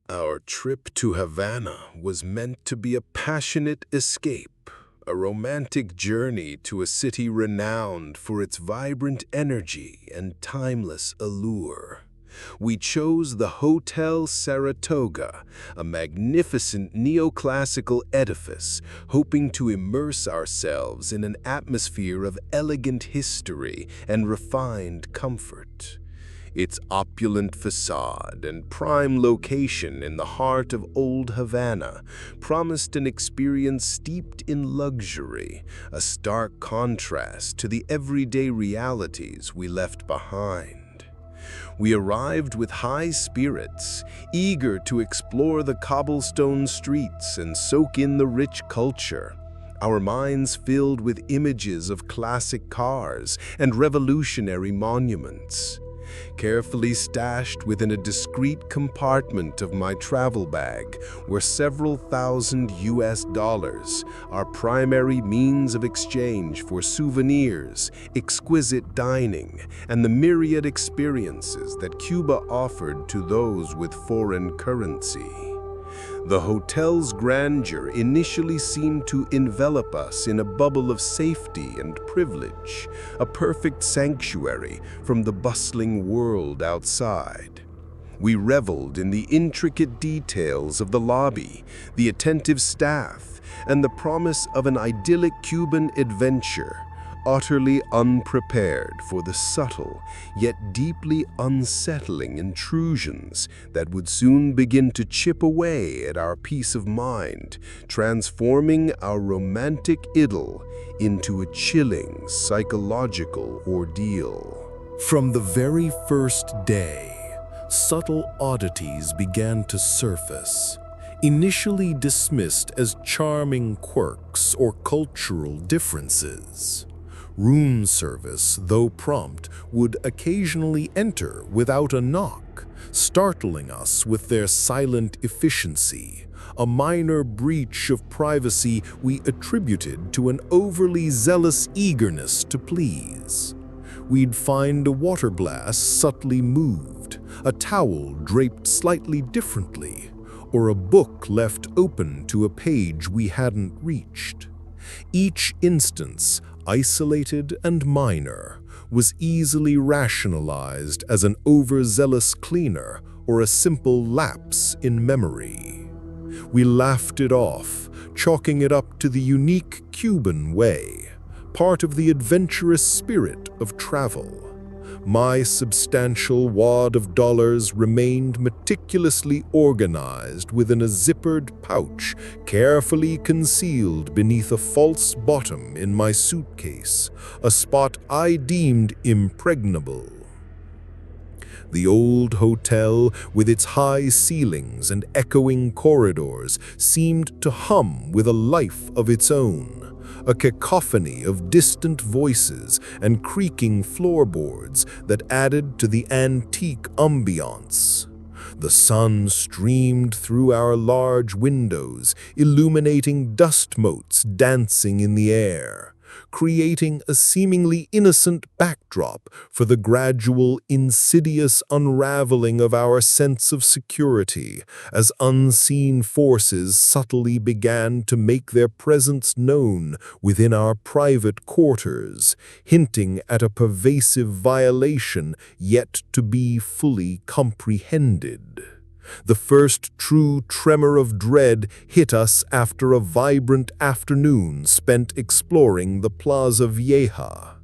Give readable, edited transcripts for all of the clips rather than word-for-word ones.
Our trip to Havana was meant to be a passionate escape, a romantic journey to a city renowned for its vibrant energy and timeless allure. We chose the Hotel Saratoga, a magnificent neoclassical edifice, hoping to immerse ourselves in an atmosphere of elegant history and refined comfort. Its opulent facade and prime location in the heart of old Havana promised an experience steeped in luxury, a stark contrast to the everyday realities we left behind. We arrived with high spirits, eager to explore the cobblestone streets and soak in the rich culture, our minds filled with images of classic cars and revolutionary monuments. Carefully stashed within a discreet compartment of my travel bag were several thousand US dollars, our primary means of exchange for souvenirs, exquisite dining, and the myriad experiences that Cuba offered to those with foreign currency. The hotel's grandeur initially seemed to envelop us in a bubble of safety and privilege, a perfect sanctuary from the bustling world outside. We reveled in the intricate details of the lobby, the attentive staff, and the promise of an idyllic Cuban adventure, utterly unprepared for the subtle yet deeply unsettling intrusions that would soon begin to chip away at our peace of mind, transforming our romantic idyll into a chilling psychological ordeal. From the very first day, subtle oddities began to surface, initially dismissed as charming quirks or cultural differences. Room service, though prompt, would occasionally enter without a knock, startling us with their silent efficiency, a minor breach of privacy we attributed to an overly zealous eagerness to please. We'd find a water glass subtly moved, a towel draped slightly differently, or a book left open to a page we hadn't reached. Each instance, isolated and minor, was easily rationalized as an overzealous cleaner or a simple lapse in memory. We laughed it off, chalking it up to the unique Cuban way, part of the adventurous spirit of travel. My substantial wad of dollars remained meticulously organized within a zippered pouch carefully concealed beneath a false bottom in my suitcase, a spot I deemed impregnable. The old hotel, with its high ceilings and echoing corridors, seemed to hum with a life of its own, a cacophony of distant voices and creaking floorboards that added to the antique ambiance. The sun streamed through our large windows, illuminating dust motes dancing in the air, creating a seemingly innocent backdrop for the gradual, insidious unraveling of our sense of security as unseen forces subtly began to make their presence known within our private quarters, hinting at a pervasive violation yet to be fully comprehended. The first true tremor of dread hit us after a vibrant afternoon spent exploring the Plaza Vieja.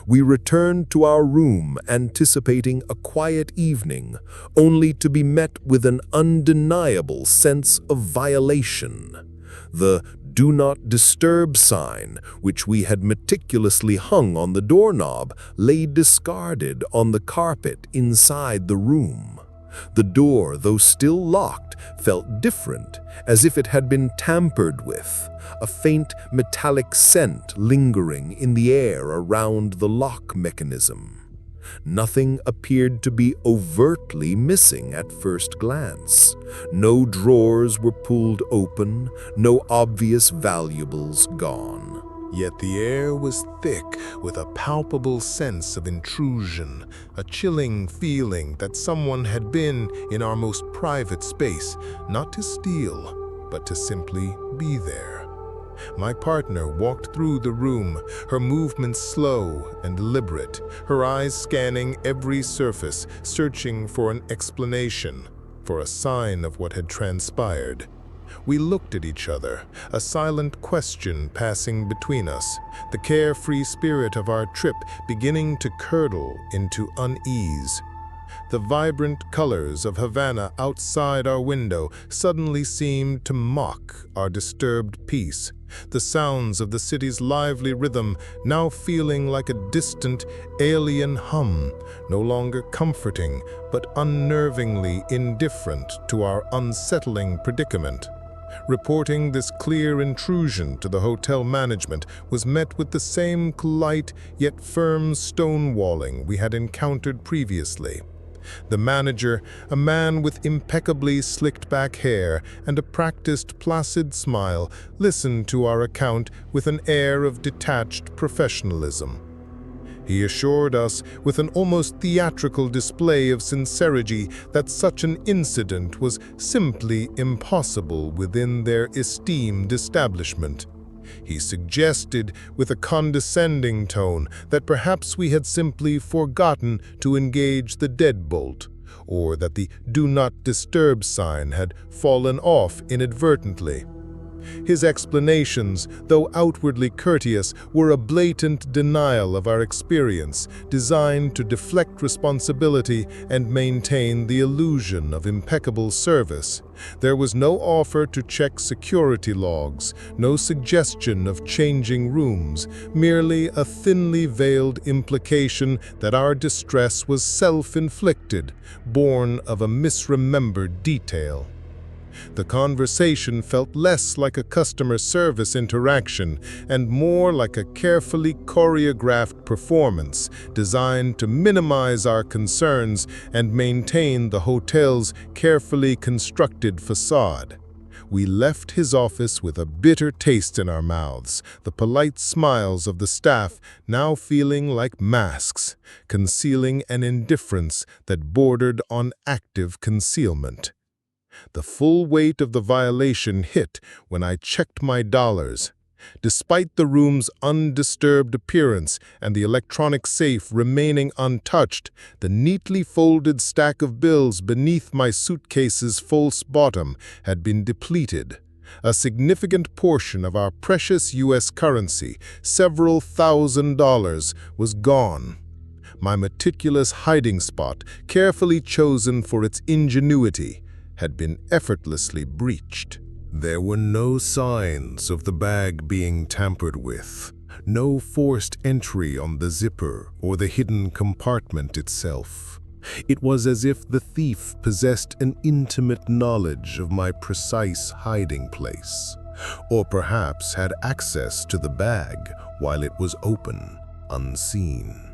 We returned to our room anticipating a quiet evening, only to be met with an undeniable sense of violation. The "Do Not Disturb" sign, which we had meticulously hung on the doorknob, lay discarded on the carpet inside the room. The door, though still locked, felt different, as if it had been tampered with, a faint metallic scent lingering in the air around the lock mechanism. Nothing appeared to be overtly missing at first glance. No drawers were pulled open, no obvious valuables gone. Yet the air was thick with a palpable sense of intrusion, a chilling feeling that someone had been in our most private space, not to steal, but to simply be there. My partner walked through the room, her movements slow and deliberate, her eyes scanning every surface, searching for an explanation, for a sign of what had transpired. We looked at each other, a silent question passing between us, the carefree spirit of our trip beginning to curdle into unease. The vibrant colors of Havana outside our window suddenly seemed to mock our disturbed peace, the sounds of the city's lively rhythm now feeling like a distant, alien hum, no longer comforting but unnervingly indifferent to our unsettling predicament. Reporting this clear intrusion to the hotel management was met with the same polite yet firm stonewalling we had encountered previously. The manager, a man with impeccably slicked-back hair and a practiced, placid smile, listened to our account with an air of detached professionalism. He assured us with an almost theatrical display of sincerity that such an incident was simply impossible within their esteemed establishment. He suggested with a condescending tone that perhaps we had simply forgotten to engage the deadbolt, or that the "Do Not Disturb" sign had fallen off inadvertently. His explanations, though outwardly courteous, were a blatant denial of our experience, designed to deflect responsibility and maintain the illusion of impeccable service. There was no offer to check security logs, no suggestion of changing rooms, merely a thinly veiled implication that our distress was self-inflicted, born of a misremembered detail. The conversation felt less like a customer service interaction and more like a carefully choreographed performance designed to minimize our concerns and maintain the hotel's carefully constructed facade. We left his office with a bitter taste in our mouths, the polite smiles of the staff now feeling like masks, concealing an indifference that bordered on active concealment. The full weight of the violation hit when I checked my dollars. Despite the room's undisturbed appearance and the electronic safe remaining untouched, the neatly folded stack of bills beneath my suitcase's false bottom had been depleted. A significant portion of our precious U.S. currency, several $1,000s, was gone. My meticulous hiding spot, carefully chosen for its ingenuity, had been effortlessly breached. There were no signs of the bag being tampered with, no forced entry on the zipper or the hidden compartment itself. It was as if the thief possessed an intimate knowledge of my precise hiding place, or perhaps had access to the bag while it was open, unseen.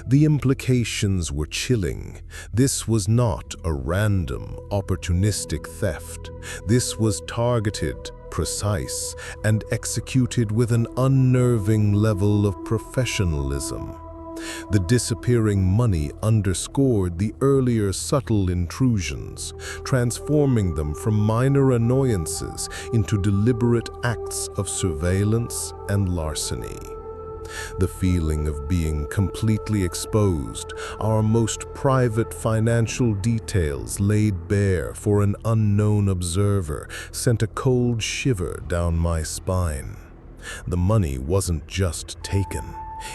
The implications were chilling. This was not a random, opportunistic theft. This was targeted, precise, and executed with an unnerving level of professionalism. The disappearing money underscored the earlier subtle intrusions, transforming them from minor annoyances into deliberate acts of surveillance and larceny. The feeling of being completely exposed, our most private financial details laid bare for an unknown observer, sent a cold shiver down my spine. The money wasn't just taken.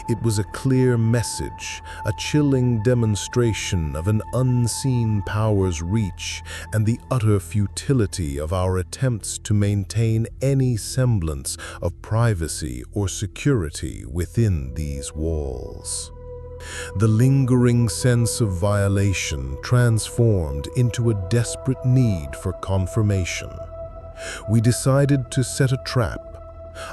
It was a clear message, a chilling demonstration of an unseen power's reach and the utter futility of our attempts to maintain any semblance of privacy or security within these walls. The lingering sense of violation transformed into a desperate need for confirmation. We decided to set a trap.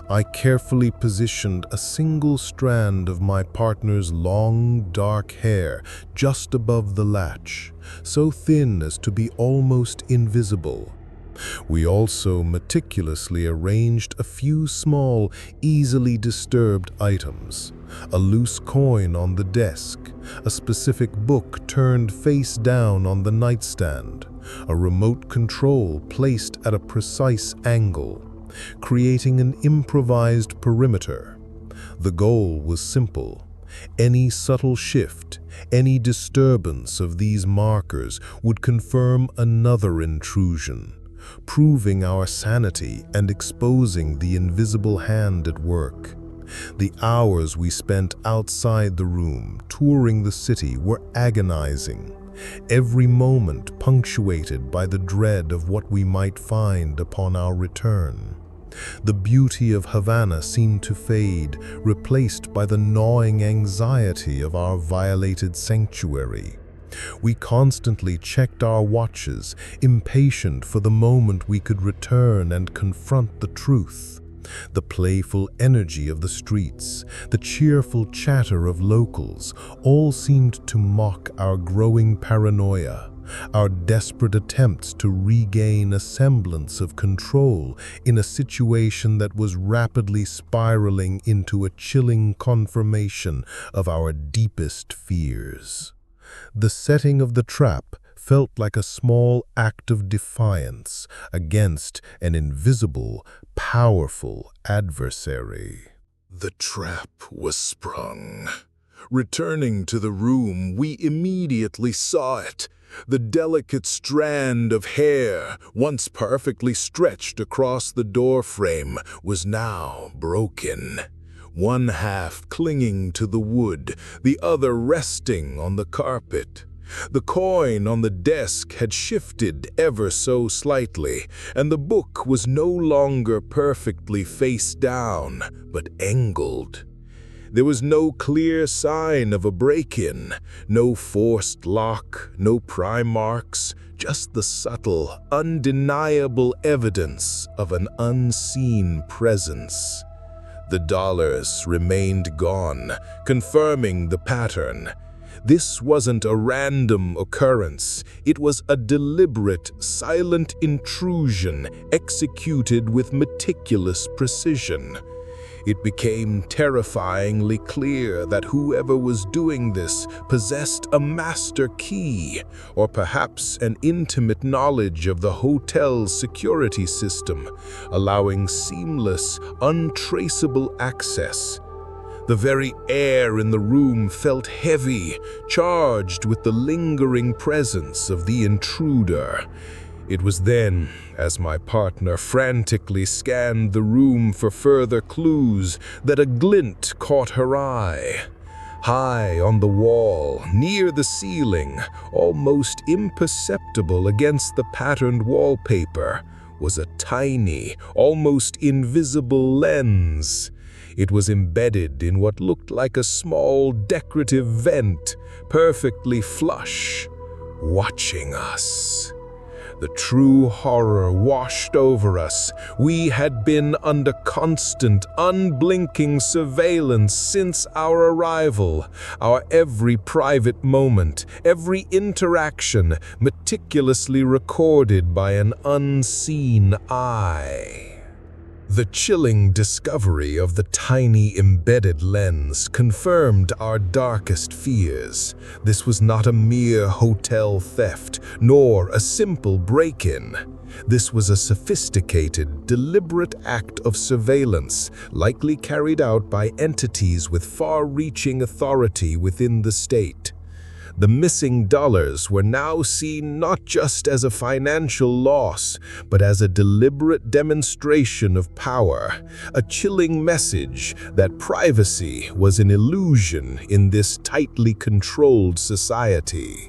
I carefully positioned a single strand of my partner's long, dark hair just above the latch, so thin as to be almost invisible. We also meticulously arranged a few small, easily disturbed items. A loose coin on the desk, a specific book turned face down on the nightstand, a remote control placed at a precise angle, creating an improvised perimeter. The goal was simple. Any subtle shift, any disturbance of these markers would confirm another intrusion, proving our sanity and exposing the invisible hand at work. The hours we spent outside the room, touring the city, were agonizing, every moment punctuated by the dread of what we might find upon our return. The beauty of Havana seemed to fade, replaced by the gnawing anxiety of our violated sanctuary. We constantly checked our watches, impatient for the moment we could return and confront the truth. The playful energy of the streets, the cheerful chatter of locals, all seemed to mock our growing paranoia, our desperate attempts to regain a semblance of control in a situation that was rapidly spiraling into a chilling confirmation of our deepest fears. The setting of the trap felt like a small act of defiance against an invisible, powerful adversary. The trap was sprung. Returning to the room, we immediately saw it. The delicate strand of hair, once perfectly stretched across the doorframe, was now broken. One half clinging to the wood, the other resting on the carpet. The coin on the desk had shifted ever so slightly, and the book was no longer perfectly face down, but angled. There was no clear sign of a break-in, no forced lock, no pry marks, just the subtle, undeniable evidence of an unseen presence. The dollars remained gone, confirming the pattern. This wasn't a random occurrence. It was a deliberate, silent intrusion executed with meticulous precision. It became terrifyingly clear that whoever was doing this possessed a master key, or perhaps an intimate knowledge of the hotel's security system, allowing seamless, untraceable access. The very air in the room felt heavy, charged with the lingering presence of the intruder. It was then, as my partner frantically scanned the room for further clues, that a glint caught her eye. High on the wall, near the ceiling, almost imperceptible against the patterned wallpaper, was a tiny, almost invisible lens. It was embedded in what looked like a small decorative vent, perfectly flush, watching us. The true horror washed over us. We had been under constant, unblinking surveillance since our arrival. Our every private moment, every interaction, meticulously recorded by an unseen eye. The chilling discovery of the tiny embedded lens confirmed our darkest fears. This was not a mere hotel theft, nor a simple break-in. This was a sophisticated, deliberate act of surveillance, likely carried out by entities with far-reaching authority within the state. The missing dollars were now seen not just as a financial loss, but as a deliberate demonstration of power, a chilling message that privacy was an illusion in this tightly controlled society.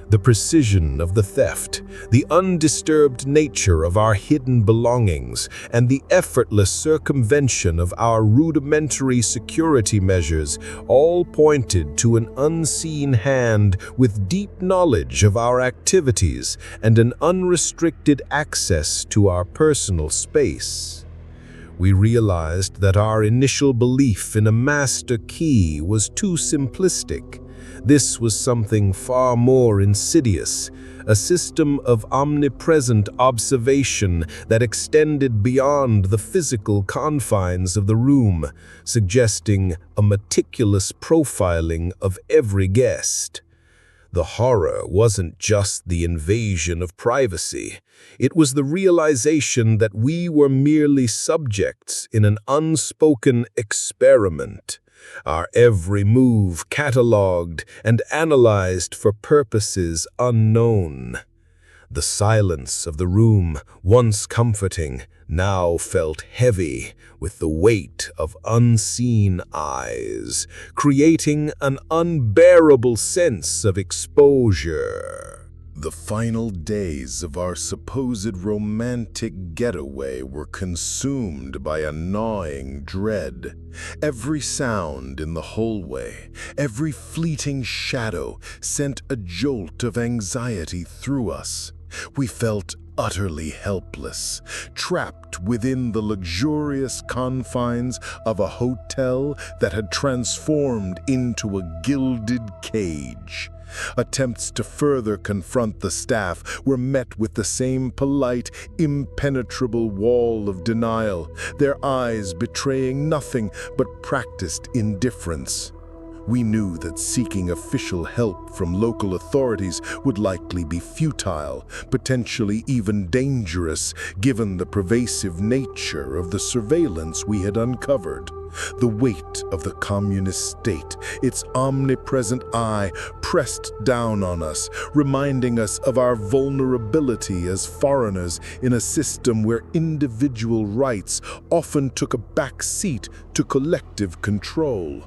The precision of the theft, the undisturbed nature of our hidden belongings, and the effortless circumvention of our rudimentary security measures all pointed to an unseen hand with deep knowledge of our activities and an unrestricted access to our personal space. We realized that our initial belief in a master key was too simplistic. This was something far more insidious, a system of omnipresent observation that extended beyond the physical confines of the room, suggesting a meticulous profiling of every guest. The horror wasn't just the invasion of privacy. It was the realization that we were merely subjects in an unspoken experiment, our every move catalogued and analyzed for purposes unknown. The silence of the room, once comforting, now felt heavy with the weight of unseen eyes, creating an unbearable sense of exposure. The final days of our supposed romantic getaway were consumed by a gnawing dread. Every sound in the hallway, every fleeting shadow sent a jolt of anxiety through us. We felt utterly helpless, trapped within the luxurious confines of a hotel that had transformed into a gilded cage. Attempts to further confront the staff were met with the same polite, impenetrable wall of denial, their eyes betraying nothing but practiced indifference. We knew that seeking official help from local authorities would likely be futile, potentially even dangerous, given the pervasive nature of the surveillance we had uncovered. The weight of the communist state, its omnipresent eye, pressed down on us, reminding us of our vulnerability as foreigners in a system where individual rights often took a back seat to collective control.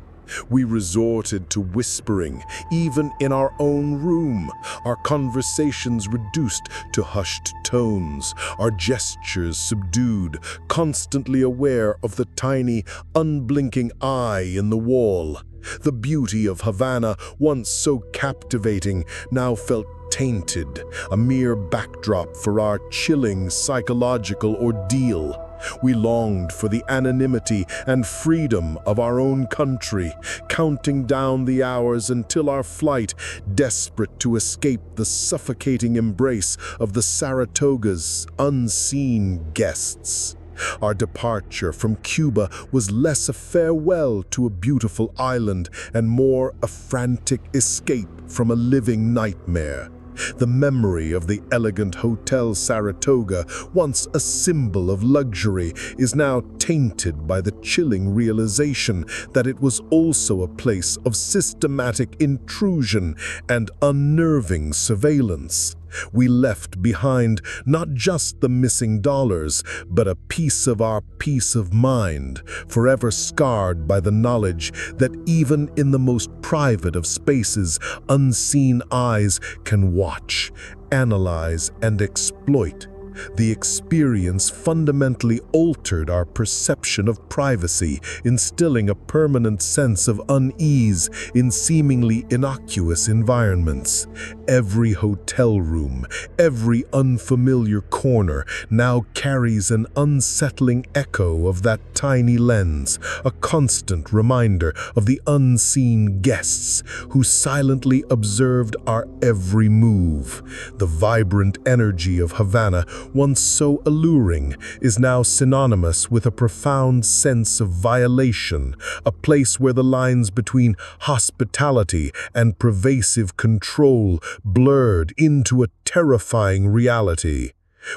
We resorted to whispering, even in our own room, our conversations reduced to hushed tones, our gestures subdued, constantly aware of the tiny, unblinking eye in the wall. The beauty of Havana, once so captivating, now felt tainted, a mere backdrop for our chilling psychological ordeal. We longed for the anonymity and freedom of our own country, counting down the hours until our flight, desperate to escape the suffocating embrace of the Saratoga's unseen guests. Our departure from Cuba was less a farewell to a beautiful island and more a frantic escape from a living nightmare. The memory of the elegant Hotel Saratoga, once a symbol of luxury, is now tainted by the chilling realization that it was also a place of systematic intrusion and unnerving surveillance. We left behind not just the missing dollars, but a piece of our peace of mind, forever scarred by the knowledge that even in the most private of spaces, unseen eyes can watch, analyze, and exploit. The experience fundamentally altered our perception of privacy, instilling a permanent sense of unease in seemingly innocuous environments. Every hotel room, every unfamiliar corner now carries an unsettling echo of that tiny lens, a constant reminder of the unseen guests who silently observed our every move. The vibrant energy of Havana, once so alluring, is now synonymous with a profound sense of violation, a place where the lines between hospitality and pervasive control blurred into a terrifying reality.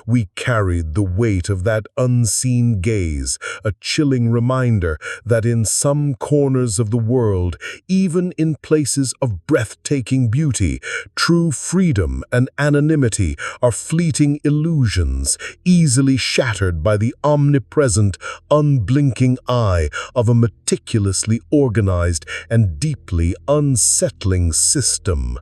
We carried the weight of that unseen gaze, a chilling reminder that in some corners of the world, even in places of breathtaking beauty, true freedom and anonymity are fleeting illusions, easily shattered by the omnipresent, unblinking eye of a meticulously organized and deeply unsettling system.